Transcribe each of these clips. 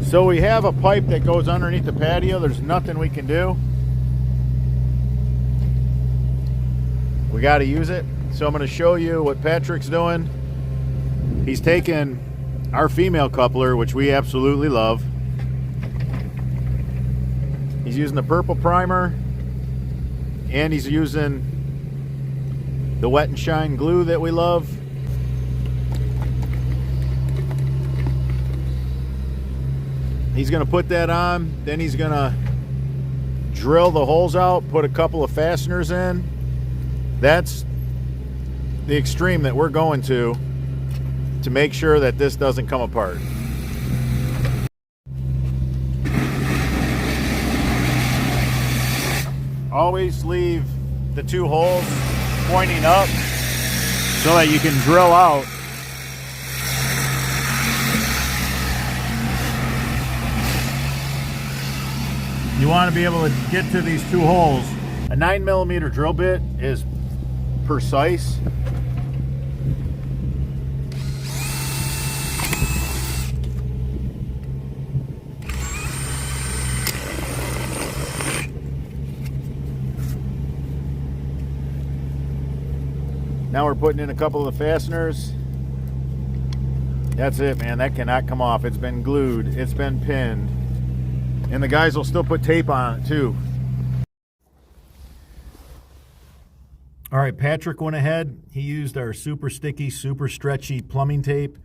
So we have a pipe that goes underneath the patio. There's nothing we can do. We got to use it. So I'm going to show you what Patrick's doing. He's taking our female coupler, which we absolutely love. He's using the purple primer, and he's using the wet and shine glue that we love. He's going to put that on, then he's going to drill the holes out, put a couple of fasteners in. That's the extreme that we're going to make sure that this doesn't come apart. Always leave the two holes pointing up so that you can drill out. You want to be able to get to these two holes. A 9mm drill bit is precise. Now we're putting in a couple of the fasteners. That's it, man. That cannot come off. It's been glued. It's been pinned. And the guys will still put tape on it too. All right, Patrick went ahead. He used our super sticky, super stretchy plumbing tape.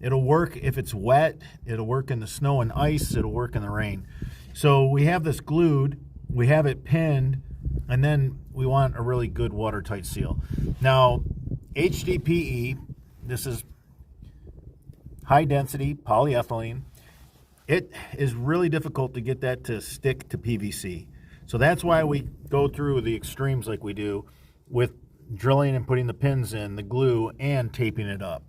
It'll work if it's wet. It'll work in the snow and ice. It'll work in the rain. So we have this glued. We have it pinned. And then we want a really good watertight seal. Now, HDPE, this is high density polyethylene. It is really difficult to get that to stick to PVC. So that's why we go through the extremes like we do with drilling and putting the pins in, the glue, and taping it up.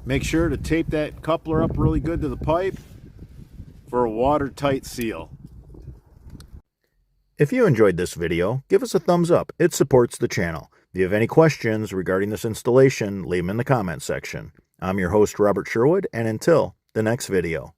Make sure to tape that coupler up really good to the pipe for a watertight seal. If you enjoyed this video, give us a thumbs up. It supports the channel. If you have any questions regarding this installation, leave them in the comments section. I'm your host, Robert Sherwood, and until the next video.